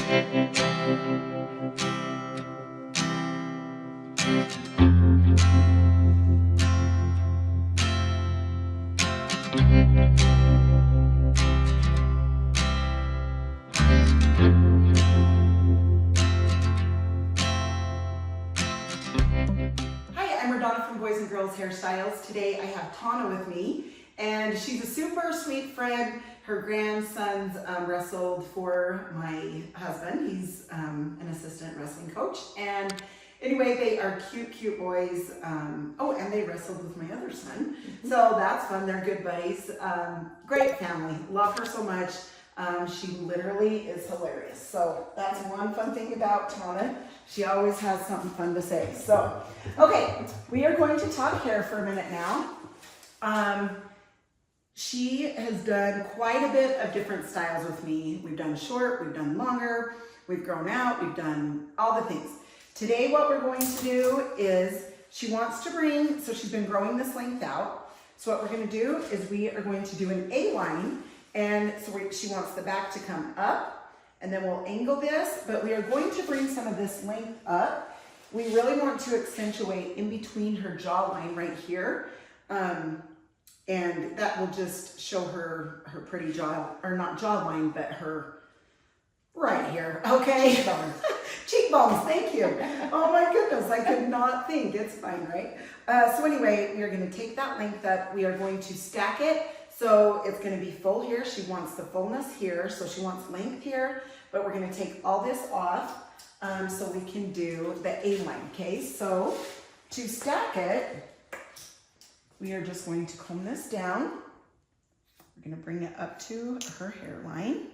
RaDona from Boys and Girls Hairstyles. Today I have Tauna with me, and she's a super sweet friend. Her grandsons wrestled for my husband. He's an assistant wrestling coach, and anyway, they are cute, cute boys. Oh, and they wrestled with my other son, so that's fun. They're good buddies. Great family. Love her so much. She literally is hilarious. So that's one fun thing about Tauna. She always has something fun to say. So, okay, we are going to talk hair for a minute now. She has done quite a bit of different styles with me. We've done short, we've done longer, we've grown out, we've done all the things. Today what we're going to do is she wants to bring, so she's been growing this length out. So what we're going to do is we are going to do an A-line. And so she wants the back to come up, and then we'll angle this, but we are going to bring some of this length up. We really want to accentuate in between her jawline right here. And that will just show her pretty jaw, or not jawline, but her right here, okay? Cheekbones. Cheekbones, thank you. Oh my goodness, I could not think. It's fine, right? So anyway, we are going to take that length up. We are going to stack it. So it's going to be full here. She wants the fullness here. So she wants length here, but we're going to take all this off so we can do the A-line, okay? So to stack it, we are just going to comb this down. We're going to bring it up to her hairline.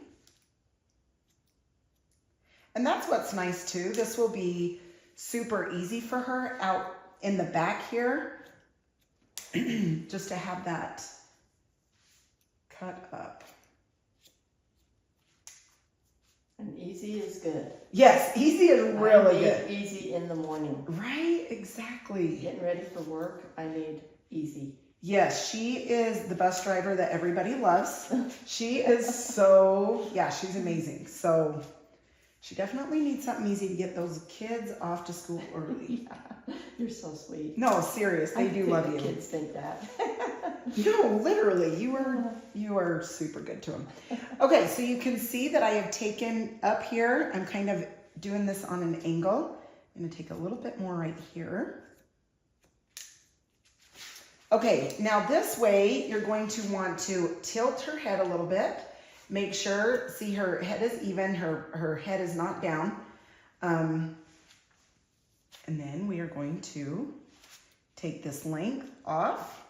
And that's what's nice too. This will be super easy for her out in the back here, just to have that cut up. And easy is good. Yes, easy is really good. Easy in the morning. Right, exactly. Getting ready for work, I need easy. Yes, she is the bus driver that everybody loves. She is so, yeah, she's amazing. So she definitely needs something easy to get those kids off to school early. Yeah, you're so sweet. No, serious, they do love you. Kids think that. No, literally, you are super good to them. Okay, so you can see that I have taken up here. I'm kind of doing this on an angle. I'm going to take a little bit more right here. Okay, now this way you're going to want to tilt her head a little bit. Make sure, see, her head is even, her head is not down. And then we are going to take this length off.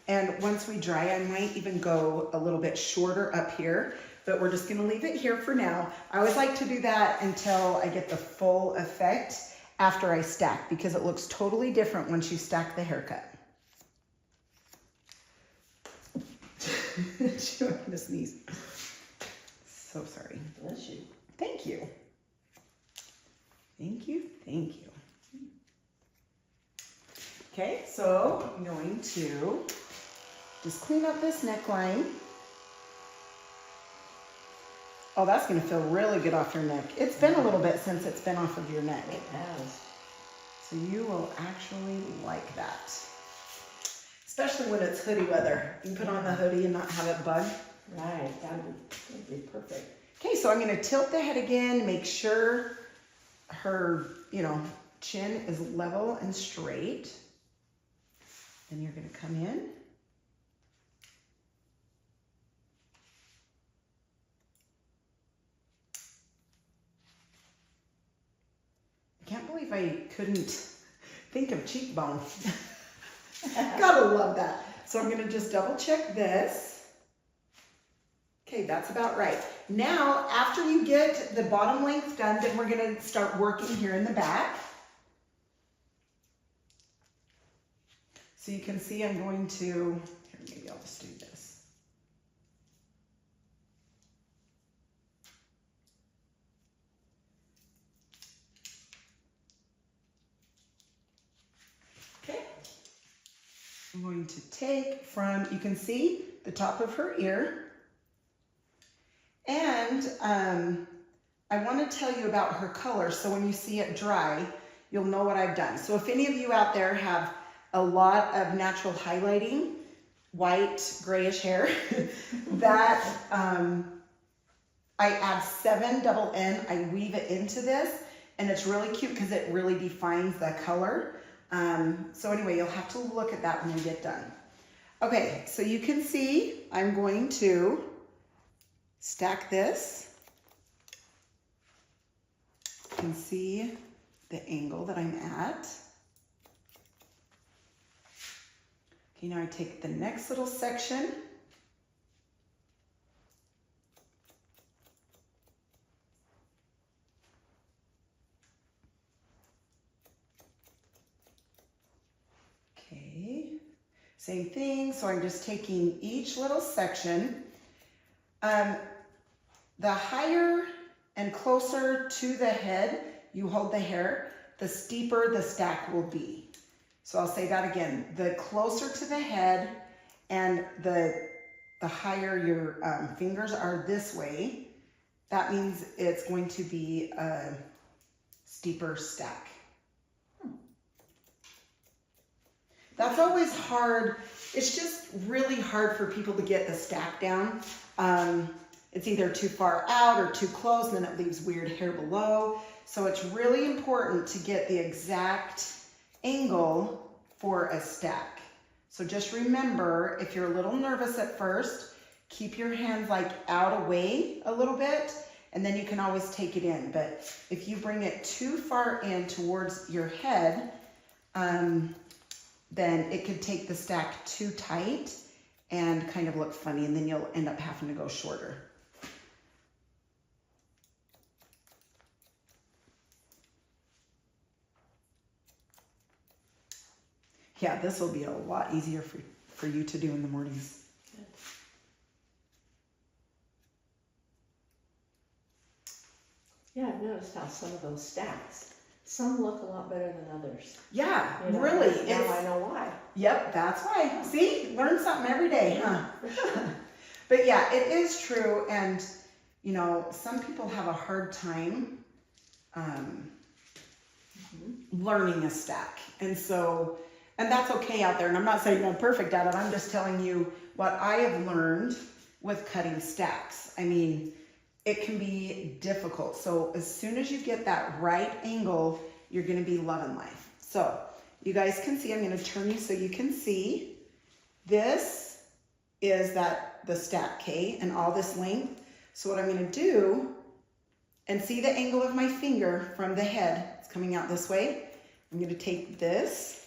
And once we dry, I might even go a little bit shorter up here, but we're just gonna leave it here for now. I always like to do that until I get the full effect after I stack, because it looks totally different once you stack the haircut. She's gonna sneeze. So sorry. Bless you. Thank you. Thank you, thank you. Okay, so I'm going to just clean up this neckline. Oh, that's gonna feel really good off your neck. It's been a little bit since it's been off of your neck. It has. So you will actually like that. Especially when it's hoodie weather. You can put on the hoodie and not have it bug. Right, that would be perfect. Okay, so I'm gonna tilt the head again, make sure her, chin is level and straight. Then you're gonna come in. I can't believe I couldn't think of cheekbone. Gotta love that. So I'm gonna just double check this. Okay, that's about right. Now, after you get the bottom length done, then we're gonna start working here in the back. So you can see I'm going to, here, maybe I'll just do this. I'm going to take from, you can see the top of her ear, and I want to tell you about her color, so when you see it dry, you'll know what I've done. So if any of you out there have a lot of natural highlighting, white, grayish hair, that I add 7 double N, I weave it into this, and it's really cute because it really defines the color. So anyway, you'll have to look at that when we get done. Okay, so you can see I'm going to stack this. You can see the angle that I'm at. Okay, now I take the next little section. Okay, same thing. So I'm just taking each little section. The higher and closer to the head you hold the hair, the steeper the stack will be. So I'll say that again. The closer to the head and the higher your fingers are this way, that means it's going to be a steeper stack. That's always hard. It's just really hard for people to get the stack down. It's either too far out or too close, and then it leaves weird hair below. So it's really important to get the exact angle for a stack. So just remember, if you're a little nervous at first, keep your hands like out away a little bit, and then you can always take it in. But if you bring it too far in towards your head, then it could take the stack too tight and kind of look funny, and then you'll end up having to go shorter. Yeah, this will be a lot easier for you to do in the mornings. Good. Yeah, I've noticed how some of those stacks, some look a lot better than others. Yeah, You know, really. Now I know why. Yep, that's why. See, learn something every day, huh? But yeah, it is true. And, you know, some people have a hard time learning a stack. And so, and that's okay out there. And I'm not saying I'm perfect at it. I'm just telling you what I have learned with cutting stacks. I mean, it can be difficult. So as soon as you get that right angle, you're going to be loving life. So you guys can see, I'm going to turn you so you can see. This is the stack, okay, and all this length. So what I'm going to do, and see the angle of my finger from the head, it's coming out this way. I'm going to take this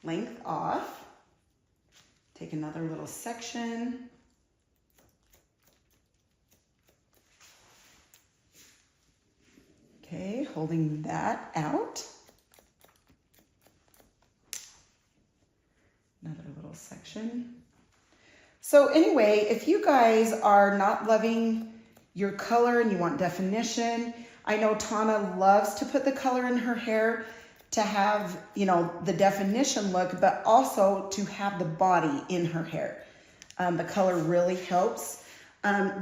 length off, take another little section. Okay, holding that out. Another little section. So anyway, if you guys are not loving your color and you want definition, I know Tauna loves to put the color in her hair to have, you know, the definition look, but also to have the body in her hair. The color really helps.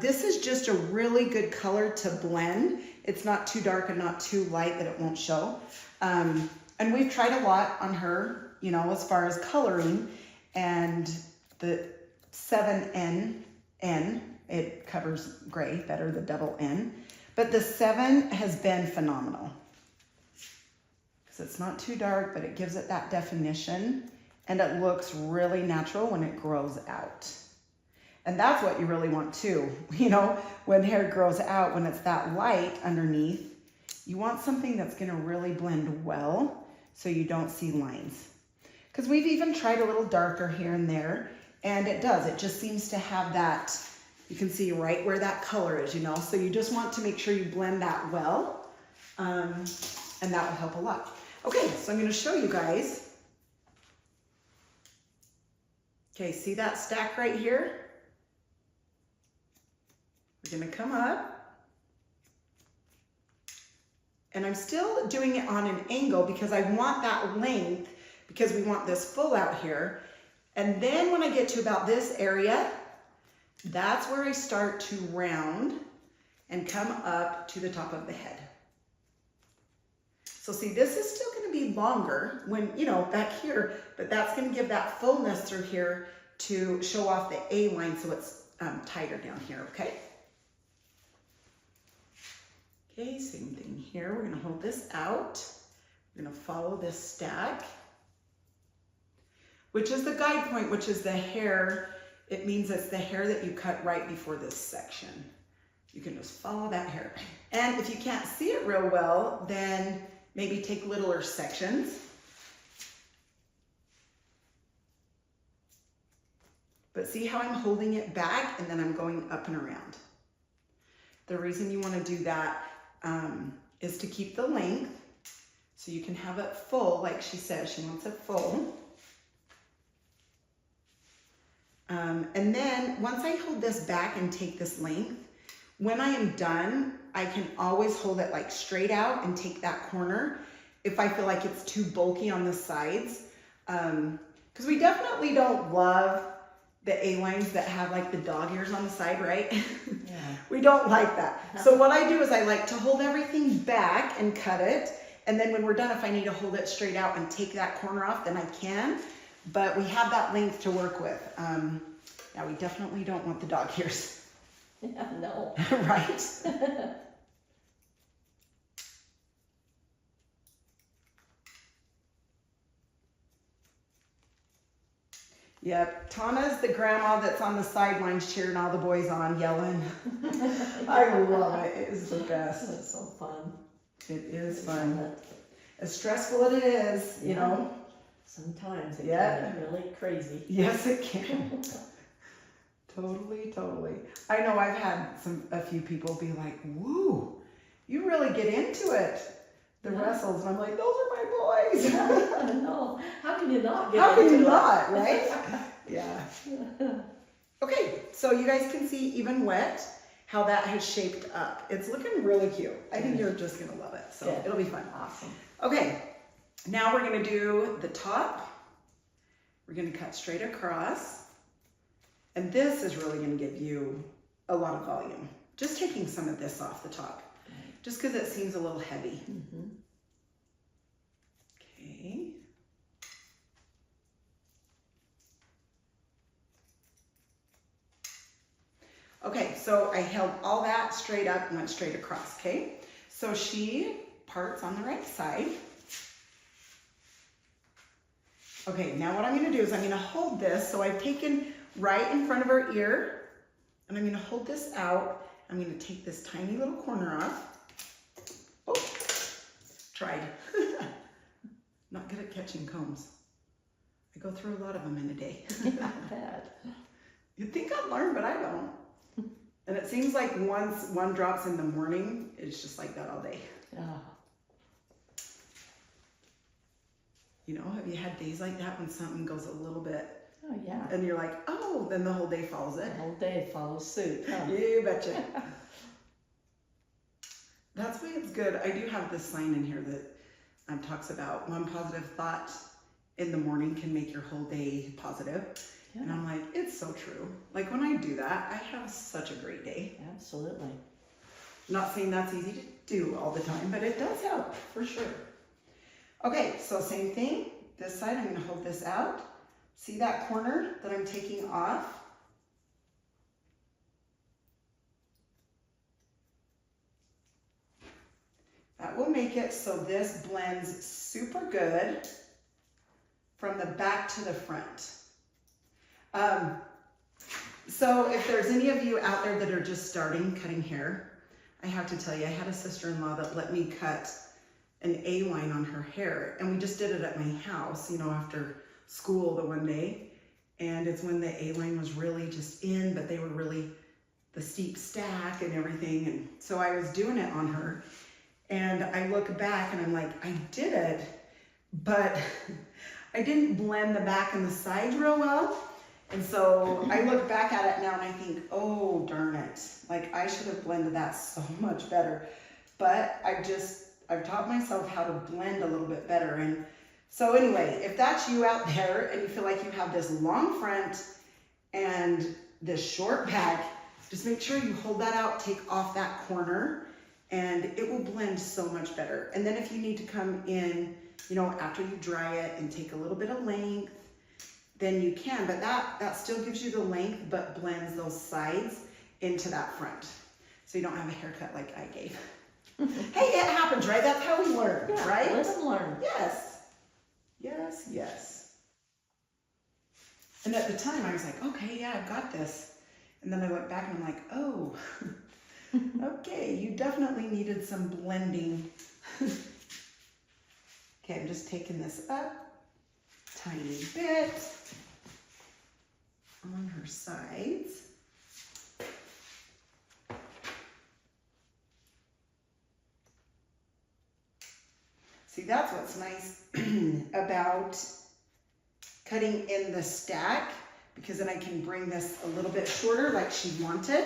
This is just a really good color to blend. It's not too dark and not too light that it won't show. And we've tried a lot on her, you know, as far as coloring, and the 7N, it covers gray better, the double N, but the 7 has been phenomenal. Because it's not too dark, but it gives it that definition, and it looks really natural when it grows out. And that's what you really want too. You know, when hair grows out, when it's that light underneath, you want something that's gonna really blend well so you don't see lines. Because we've even tried a little darker here and there, and it does. It just seems to have that, you can see right where that color is, you know. So you just want to make sure you blend that well, and that will help a lot. Okay, so I'm gonna show you guys. Okay, see that stack right here? We're gonna come up, and I'm still doing it on an angle because I want that length, because we want this full out here. And then when I get to about this area, that's where I start to round and come up to the top of the head. So see, this is still gonna be longer when, you know, back here, but that's gonna give that fullness through here to show off the A-line so it's tighter down here, okay? Okay, same thing here. We're gonna hold this out. We're gonna follow this stack, which is the guide point, which is the hair. It means it's the hair that you cut right before this section. You can just follow that hair. And if you can't see it real well, then maybe take littler sections. But see how I'm holding it back and then I'm going up and around. The reason you want to do that is to keep the length so you can have it full, like she says, she wants it full. And then once I hold this back and take this length, when I am done, I can always hold it like straight out and take that corner if I feel like it's too bulky on the sides. Because we definitely don't love the A-lines that have like the dog ears on the side, right? Yeah. We don't like that. So what I do is I like to hold everything back and cut it. And then when we're done, if I need to hold it straight out and take that corner off, then I can. But we have that length to work with. Yeah, we definitely don't want the dog ears. Yeah, no. Right? Yep, Tauna's the grandma that's on the sidelines cheering all the boys on, yelling. I love it. It is the best. It's so fun. It is fun. As stressful as it is, you know. Sometimes it can be really crazy. Yes, it can. Totally, totally. I know I've had a few people be like, woo, you really get into it. The wrestles, and I'm like, those are my boys. No, how can you not get How into can you it? not, right? Yeah. Okay, so you guys can see even wet how that has shaped up. It's looking really cute. I think you're just gonna love it. So it'll be fun. Awesome. Okay, now we're gonna do the top. We're gonna cut straight across. And this is really gonna give you a lot of volume. Just taking some of this off the top. Just because it seems a little heavy. Mm-hmm. Okay. Okay, so I held all that straight up and went straight across, okay? So she parts on the right side. Okay, now what I'm gonna do is I'm gonna hold this. So I've taken right in front of her ear, and I'm gonna hold this out. I'm gonna take this tiny little corner off. Oh, tried. Not good at catching combs. I go through a lot of them in a day. Not bad. You'd think I'd learn, but I don't. And it seems like once one drops in the morning, it's just like that all day. Oh. You know, have you had days like that when something goes a little bit, Oh, yeah. and you're like, oh, then the whole day follows it? The whole day follows suit. Huh? You betcha. That's why it's good. I do have this sign in here that talks about one positive thought in the morning can make your whole day positive. Yeah. And I'm like, it's so true. Like when I do that, I have such a great day. Absolutely. Not saying that's easy to do all the time, but it does help for sure. Okay, so same thing. This side, I'm gonna hold this out. See that corner that I'm taking off? That will make it so this blends super good from the back to the front. So if there's any of you out there that are just starting cutting hair, I have to tell you, I had a sister-in-law that let me cut an A-line on her hair, and we just did it at my house, you know, after school the one day. And it's when the A-line was really just in, but they were really the steep stack and everything. And so I was doing it on her, and I look back and I'm like, I did it, but I didn't blend the back and the sides real well. And so I look back at it now and I think, oh, darn it. Like I should have blended that so much better. But I've taught myself how to blend a little bit better. And So anyway, if that's you out there and you feel like you have this long front and this short back, just make sure you hold that out, take off that corner, and it will blend so much better. And then if you need to come in, you know, after you dry it and take a little bit of length, then you can, but that still gives you the length, but blends those sides into that front. So you don't have a haircut like I gave. Hey, it happens, right? That's how we learn, Yeah, right? let them learn. Yes. Yes, yes. And at the time I was like, okay, yeah, I've got this. And then I went back and I'm like, oh, okay, you definitely needed some blending. Okay, I'm just taking this up, tiny bit on her sides. See, that's what's nice about cutting in the stack, because then I can bring this a little bit shorter like she wanted.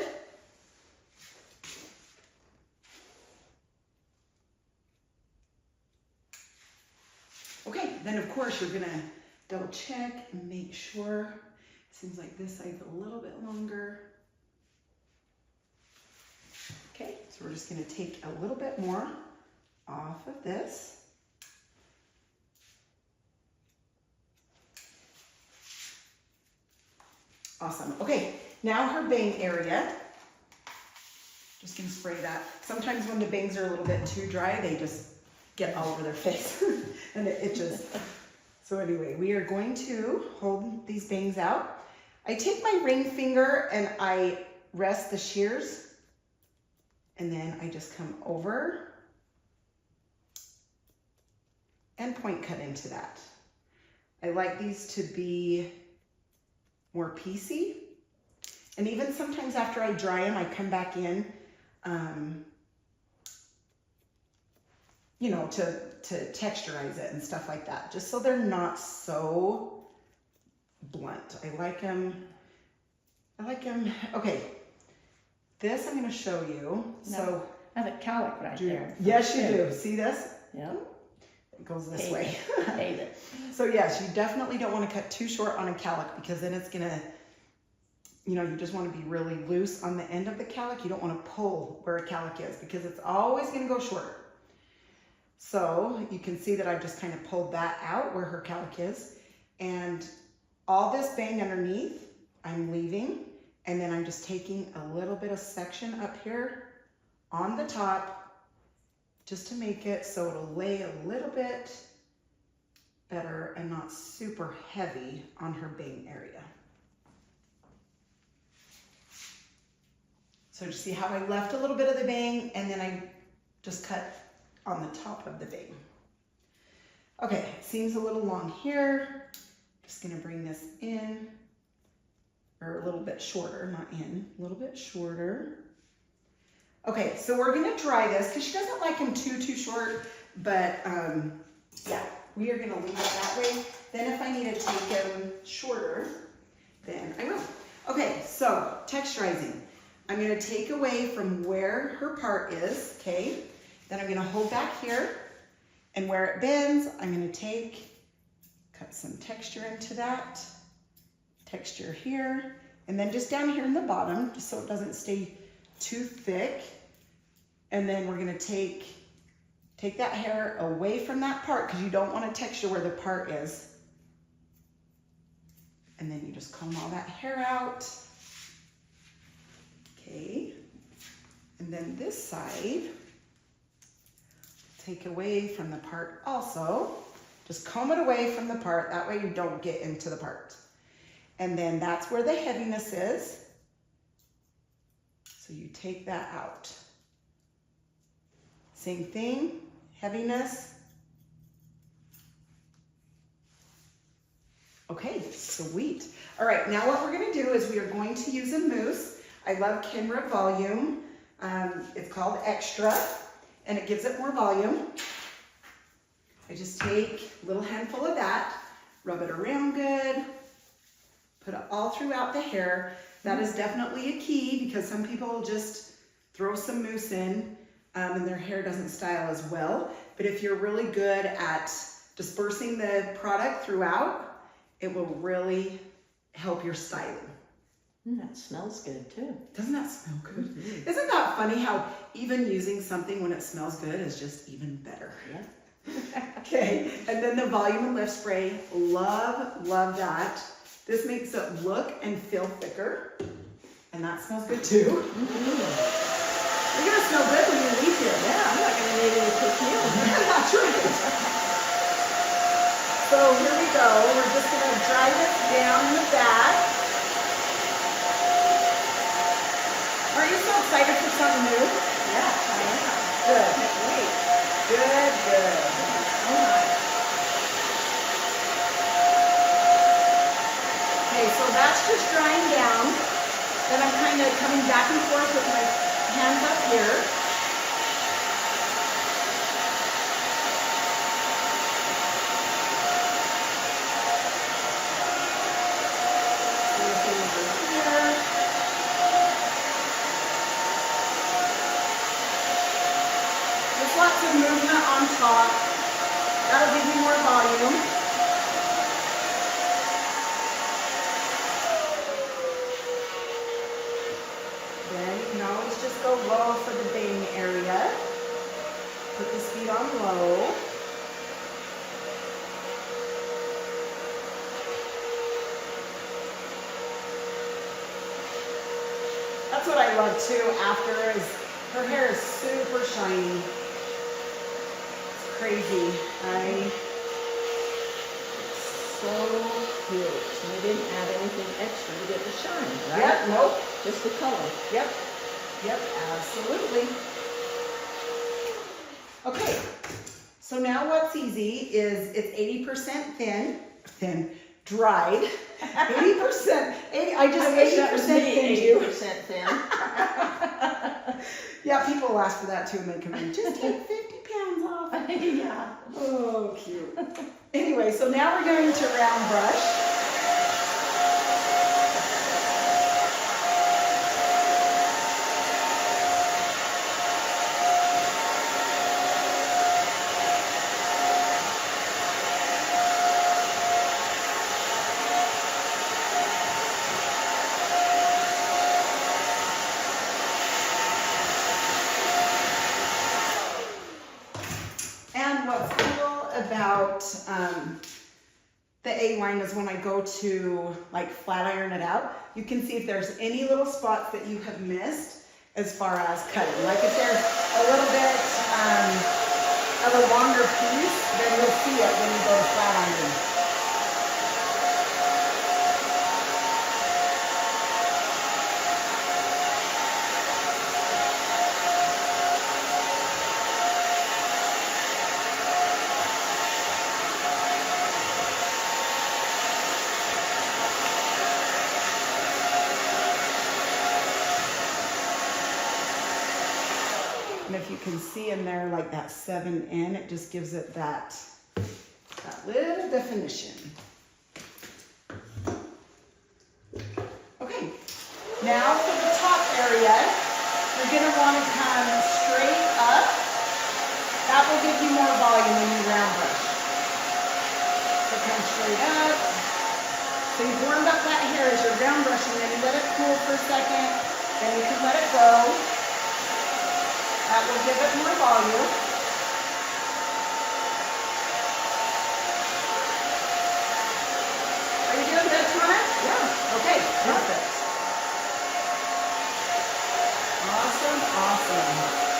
Okay, then of course you're gonna double check and make sure. Seems like this side's a little bit longer. Okay, so we're just gonna take a little bit more off of this. Awesome. Okay, now her bang area. Just gonna spray that. Sometimes when the bangs are a little bit too dry, they just get all over their face and it itches. So anyway, we are going to hold these bangs out. I take my ring finger and I rest the shears, and then I just come over and point cut into that. I like these to be more piecey. And even sometimes after I dry them, I come back in, you know, to texturize it and stuff like that, just so they're not so blunt. I like them. Okay, this I'm going to show you. No, so I have a cowlick right there. Yes, you do. See this? Yeah. It goes this way. Hate it. So yes, you definitely don't want to cut too short on a cowlick, because then it's gonna, you know, you just want to be really loose on the end of the cowlick. You don't want to pull where a cowlick is, because it's always going to go shorter. So you can see that I've just kind of pulled that out where her cowlick is, and all this bang underneath I'm leaving, and then I'm just taking a little bit of section up here on the top, just to make it so it'll lay a little bit better and not super heavy on her bang area. So you see how I left a little bit of the bang, and then I just cut on the top of the bang. Okay, seems a little long here. Just gonna bring this in, or a little bit shorter, not in, a little bit shorter. Okay, so we're gonna dry this, because she doesn't like them too short, but yeah, we are gonna leave it that way. Then if I need to take them shorter, then I will. Okay, so texturizing. I'm gonna take away from where her part is, okay? Then I'm gonna hold back here, and where it bends, I'm gonna cut some texture into that, texture here, and then just down here in the bottom, just so it doesn't stay too thick. And then we're gonna take that hair away from that part, because you don't want to texture where the part is. And then you just comb all that hair out. Okay. And then this side, take away from the part also. Just comb it away from the part, that way you don't get into the part. And then that's where the heaviness is. So you take that out. Same thing, heaviness. Okay, sweet. All right, now what we're gonna do is we are going to use a mousse. I love Kenra Volume. It's called Extra, and it gives it more volume. I just take a little handful of that, rub it around good, put it all throughout the hair. That is definitely a key, because some people just throw some mousse in and their hair doesn't style as well. But if you're really good at dispersing the product throughout, it will really help your styling. That smells good too. Doesn't that smell good? Isn't that funny how even using something when it smells good is just even better? Yeah. Okay, and then the volume and lift spray. Love, love that. This makes it look and feel thicker. And that smells good too. You're gonna smell good when you leave here. Yeah, I'm not gonna need any perfume. That's right. So here we go. We're just gonna dry this down in the back. Aren't you so excited for something new? Yeah, I am. Good. Can't wait. Good, good. Oh my. Okay, so that's just drying down. Then I'm kind of coming back and forth with my hands up here. Looking over here. Just lots of movement on top. That'll give you more volume. Then you can always just go low for the bang area. Put the speed on low. That's what I love too after is her hair is super shiny. It's crazy. So cute. So we didn't add anything extra to get the shine, right? Yep, nope. Just the color. Yep, yep, absolutely. Okay, so now what's easy is it's 80% dried. 80%, I just 80% thinned you. 80% thin. Yeah, people ask for that too and they come in, just take 50 pounds off. Yeah. Oh, cute. Anyway, so now we're going to round brush. And what's cool about the A-line is when I go to like flat iron it out, you can see if there's any little spots that you have missed as far as cutting. Like if there's a little bit of a longer piece, then you'll see it when you go to flat iron. And if you can see in there like that 7N, it just gives it that little definition. Okay, now for the top area, you're gonna wanna come straight up. That will give you more volume when you round brush. So come straight up. So you've warmed up that hair as you're round brushing, then you let it cool for a second, then you can let it go. That will give it more volume. Are you doing good, Tauna? Yeah. Okay, perfect. Awesome, awesome.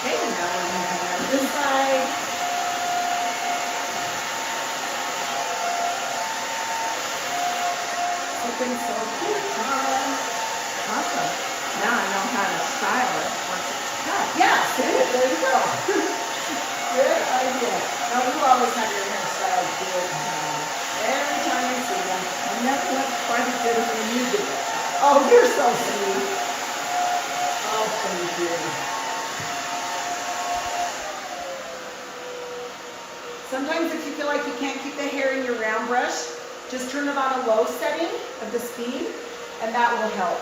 Okay, now we're going to come down this side. Looking so cute, Tauna. Awesome. Now I know how to style it once it's cut. Yeah, see it, there you go. Good idea. Now you always have your hairstyles good. Every time you see them. I never looked quite as good as when you did it. Oh, you're so sweet. Oh, thank you. Sometimes if you just turn it on a low setting of the speed, and that will help.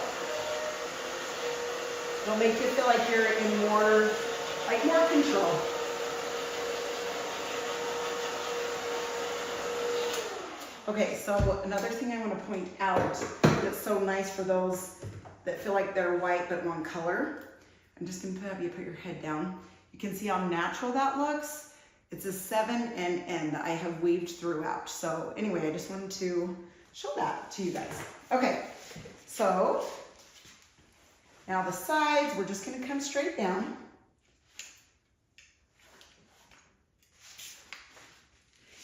It'll make you feel like you're in more control. Okay, so another thing I want to point out that's so nice for those that feel like they're white but one color. I'm just going to have you put your head down. You can see how natural that looks. It's a 7 and N that I have weaved throughout. So anyway, I just wanted to show that to you guys. Okay, so now the sides, we're just going to come straight down.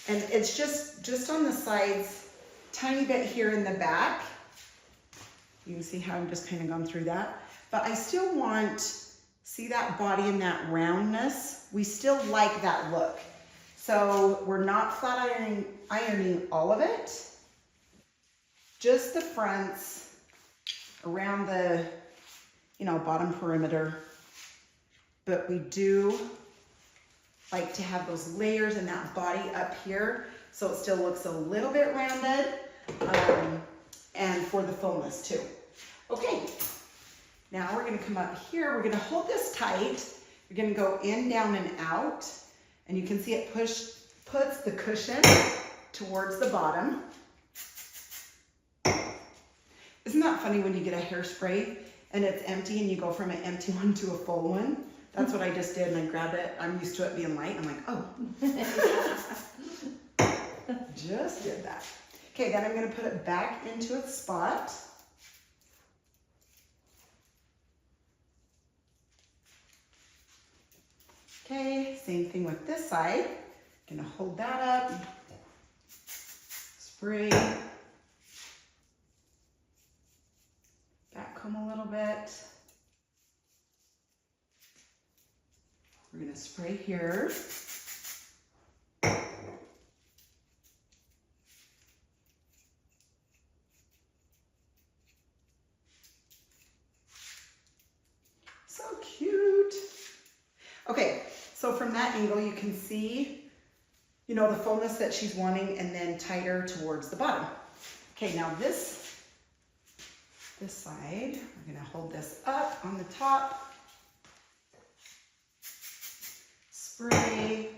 And it's just on the sides, tiny bit here in the back. You can see how I'm just kind of gone through that. But I still want, see that body and that roundness? We still like that look. So we're not flat ironing all of it. Just the fronts around the, bottom perimeter. But we do like to have those layers and that body up here so it still looks a little bit rounded, and for the fullness too. Okay, now we're going to come up here. We're going to hold this tight. We're going to go in, down, and out, and you can see it puts the cushion towards the bottom. Isn't that funny when you get a hairspray and it's empty and you go from an empty one to a full one? That's what I just did, and I grabbed it. I'm used to it being light. I'm like, oh. Just did that. Okay, then I'm going to put it back into its spot. Okay, same thing with this side. Going to hold that up. Spray. Back comb a little bit. We're going to spray here. So cute. Okay, so from that angle you can see, the fullness that she's wanting, and then tighter towards the bottom. Okay, now this side, we're going to hold this up on the top. Spray,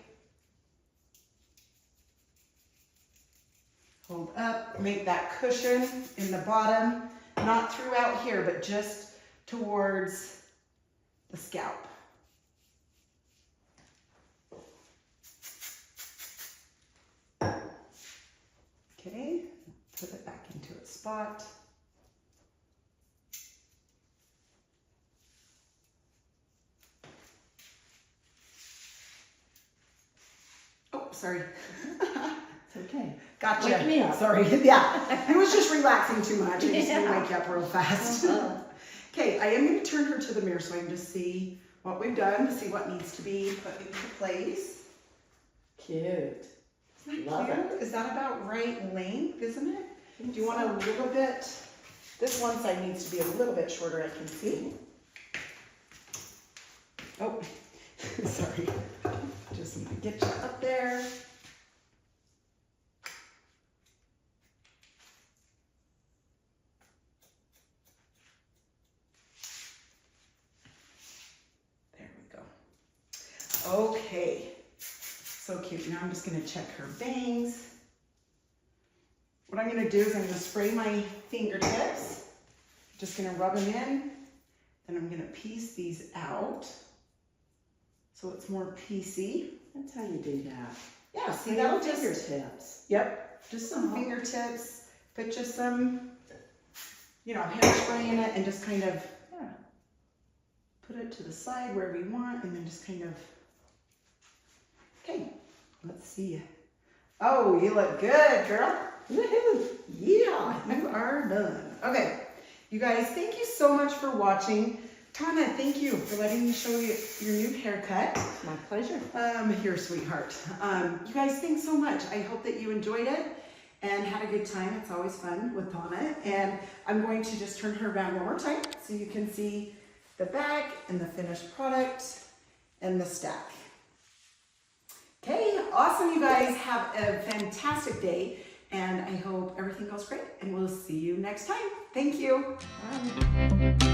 hold up, make that cushion in the bottom, not throughout here, but just towards the scalp. Okay, put it back into its spot. Sorry. It's okay. Gotcha. Wake me up. Sorry. Yeah. I was just relaxing too much. I just didn't wake you up real fast. Okay, I am going to turn her to the mirror so I can just see what we've done, to see what needs to be put into place. Cute. Isn't that Love cute? it. Is that about right length, isn't it? Do you want a little bit? This one side needs to be a little bit shorter, I can see. Oh, sorry. Just want to get you up there. There we go. Okay, so cute. Now I'm just going to check her bangs. What I'm going to do is I'm going to spray my fingertips. Just going to rub them in. Then I'm going to piece these out so it's more piecey. That's how you do that. Yeah, see, Spray that'll your just, fingertips. yep, just some fingertips, put just some, hairspray in it, and just kind of put it to the side wherever you want, and then just kind of, okay, let's see. Oh, you look good, girl. Woohoo! Yeah, you are done. Okay, you guys, thank you so much for watching. Tauna, thank you for letting me show you your new haircut. My pleasure. Here, sweetheart. You guys, thanks so much. I hope that you enjoyed it and had a good time. It's always fun with Tauna. And I'm going to just turn her around one more time so you can see the back and the finished product and the stack. Okay, awesome, you guys. Have a fantastic day, and I hope everyone everything goes great, and we'll see you next time. Thank you. Bye.